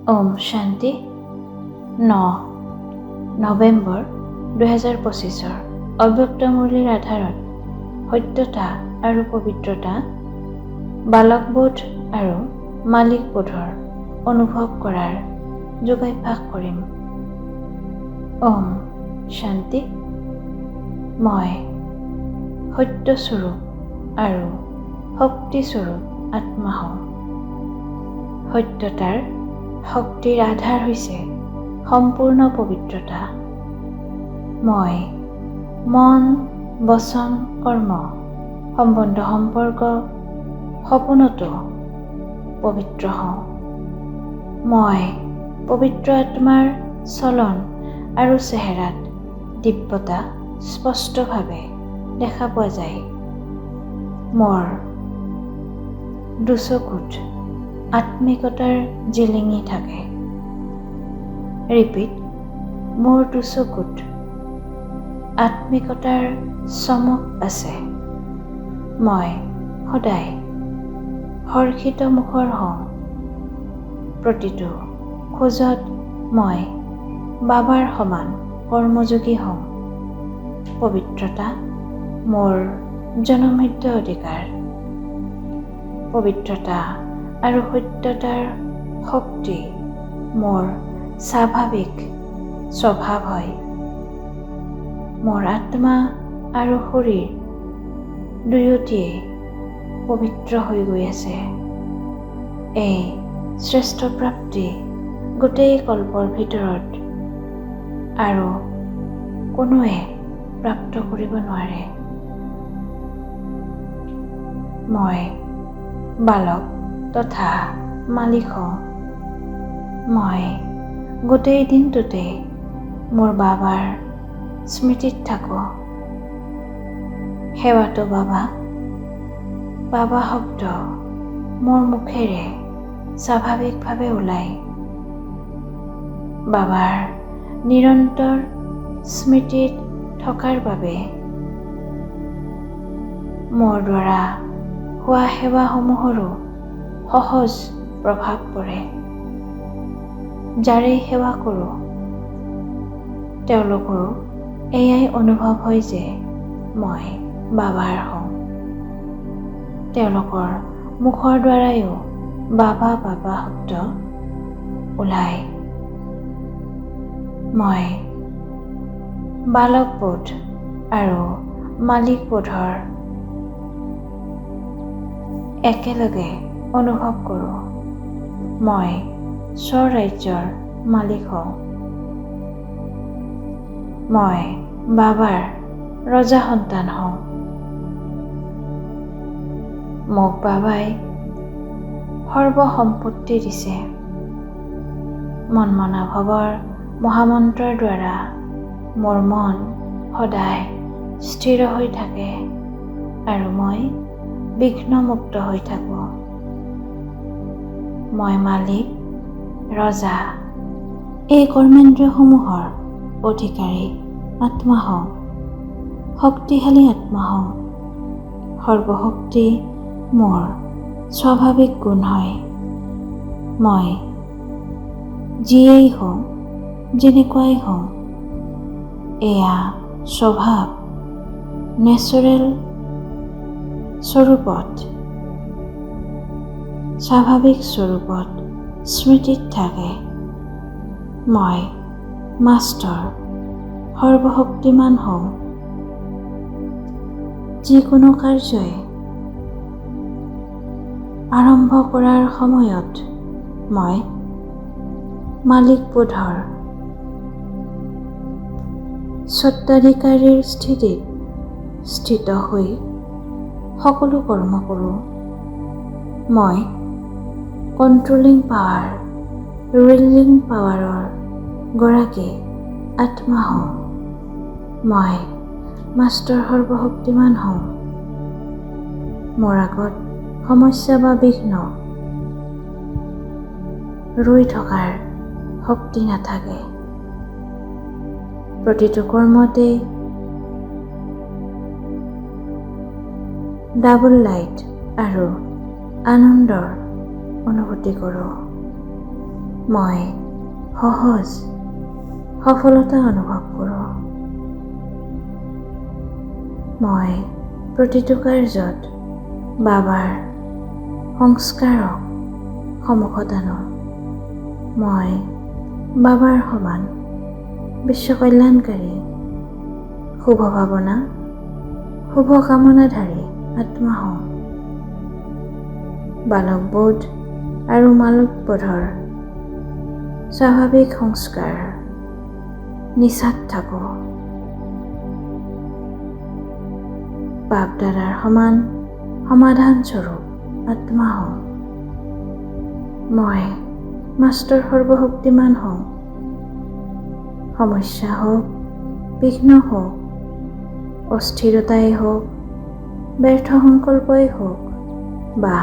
ওম শান্তি 9 নৱেম্বৰ 2025 অব্যক্ত মুৰলীৰ আধাৰত সত্যতা আৰু পবিত্ৰতা বালকবোধ আৰু মালিকবোধৰ অনুভৱ কৰাৰ যোগাভ্যাস কৰিম। ওম শান্তি। মই সত্যস্বৰূপ আৰু শক্তিস্বৰূপ আত্মা হওঁ। সত্যতাৰ শক্তিৰ আধাৰ হৈছে সম্পূৰ্ণ পবিত্ৰতা। মই মন, বচন, কৰ্ম, সম্বন্ধ, সম্পৰ্ক, সপোনতো পবিত্ৰ হওঁ। মই পবিত্ৰ আত্মাৰ চলন আৰু চেহেৰাত দিব্যতা স্পষ্টভাৱে দেখা পোৱা যায়। মোৰ দুচকুত আত্মিকতাৰ জিলিঙি থাকে। ৰিপিট, মোৰ দুচকুত আত্মিকতাৰ চমক আছে। মই সদায় হৰ্ষিত মুখৰ হওঁ। প্ৰতিটো খোজত মই বাবাৰ সমান কৰ্মযোগী হওঁ। পবিত্ৰতা মোৰ জনমৃত্য অধিকাৰ। পবিত্ৰতা আৰু সত্যতাৰ শক্তি মোৰ স্বাভাৱিক স্বভাৱ হয়। মোৰ আত্মা আৰু শৰীৰ দুয়োটিয়েই পবিত্ৰ হৈ গৈ আছে। এই শ্ৰেষ্ঠ প্ৰাপ্তি গোটেই কল্পৰ ভিতৰত আৰু কোনোৱে প্ৰাপ্ত কৰিব নোৱাৰে। মই বালক তথা মালিক হওঁ। মই গোটেই দিনটোতে মোৰ বাবাৰ স্মৃতিত থাকোঁ। সেৱাতো বাবা, বাবা শব্দ মোৰ মুখেৰে স্বাভাৱিকভাৱে ওলায়। বাবাৰ নিৰন্তৰ স্মৃতিত থকাৰ বাবে মোৰ দ্বাৰা হোৱা সেৱাসমূহৰো সহজ প্ৰভাৱ পৰে। যাৰেই সেৱা কৰোঁ তেওঁলোকৰো এয়াই অনুভৱ হয় যে মই বাবাৰ হওঁ। তেওঁলোকৰ মুখৰ দ্বাৰাইও বাবা বাবা শব্দ ওলায়। মই বালকবোধ আৰু মালিকবোধৰ একেলগে অনুভৱ কৰোঁ। মই স্বৰাজ্যৰ মালিক হওঁ। মই বাবাৰ ৰজা সন্তান হওঁ। মোক বাবাই সৰ্বসম্পত্তি দিছে। মনমনা ভৱৰ মহামন্ত্ৰৰ দ্বাৰা মোৰ মন সদায় স্থিৰ হৈ থাকে আৰু মই বিঘ্নমুক্ত হৈ থাকোঁ। মই মালিক, ৰজা, এই কৰ্মেন্দ্ৰিয়সমূহৰ অধিকাৰী আত্মা হওঁ। শক্তিশালী আত্মা হওঁ। সৰ্বশক্তি মোৰ স্বাভাৱিক গুণ হয়। মই যিয়েই হওঁ, যেনেকুৱাই হওঁ, এয়া স্বভাৱ নেচাৰেল স্বৰূপত, স্বাভাৱিক স্বৰূপত স্মৃতিত থাকে। মই মাষ্টাৰ সৰ্বশক্তিমান হওঁ। যিকোনো কাৰ্যই আৰম্ভ কৰাৰ সময়ত মই মালিকবোধৰ স্বত্বাধিকাৰীৰ স্থিতিত স্থিত হৈ সকলো কৰ্ম কৰোঁ। মই কণ্ট্ৰলিং পাৱাৰ, ৰুলিং পাৱাৰৰ গৰাকী আত্মা হওঁ। মই মাষ্টাৰ সৰ্বশক্তিমান হওঁ। মোৰ আগত সমস্যা বা বিঘ্ন ৰৈ থকাৰ শক্তি নাথাকে। প্ৰতিটো কৰ্মতে ডাবল লাইট আৰু আনন্দৰ অনুভূতি কৰোঁ। মই সহজ সফলতা অনুভৱ কৰোঁ। মই প্ৰতিটো কাৰ্যত বাবাৰ সংস্কাৰক সন্মুখত আনো। মই বাবাৰ সমান বিশ্ব কল্যাণকাৰী, শুভ ভাৱনা, শুভ কামনাধাৰী আত্মা হওঁ। বালকবোধ আৰু মালকবোধৰ স্বাভাৱিক সংস্কাৰ নিচাত থাকোঁ। বাপ দাদাৰ সমান সমাধানস্বৰূপ আত্মা হওঁ। মই মাষ্টাৰ সৰ্বশক্তিমান হওঁ। সমস্যা হওক, বিঘ্ন হওক, অস্থিৰতাই হওক, ব্যৰ্থ সংকল্পই হওক বা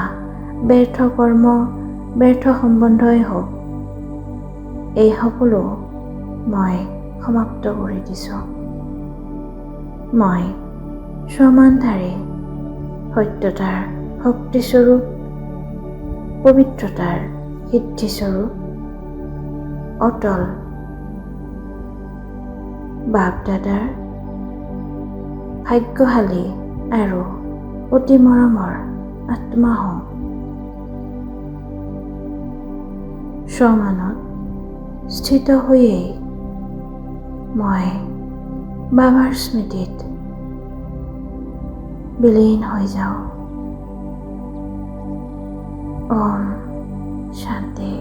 ব্যৰ্থ কৰ্ম, ব্যৰ্থ সম্বন্ধই হওক, এই সকলো মই সমাপ্ত কৰি দিছোঁ। মই স্বমানধাৰী, সত্যতাৰ শক্তিস্বৰূপ, পবিত্ৰতাৰ সিদ্ধিস্বৰূপ, অটল বাপ দাদাৰ ভাগ্যশালী আৰু অতি মৰমৰ আত্মা হওঁ। স্বমানত স্থিত হৈয়েই মই বাবাৰ স্মৃতিত বিলীন হৈ যাওঁ। ওম শান্তি।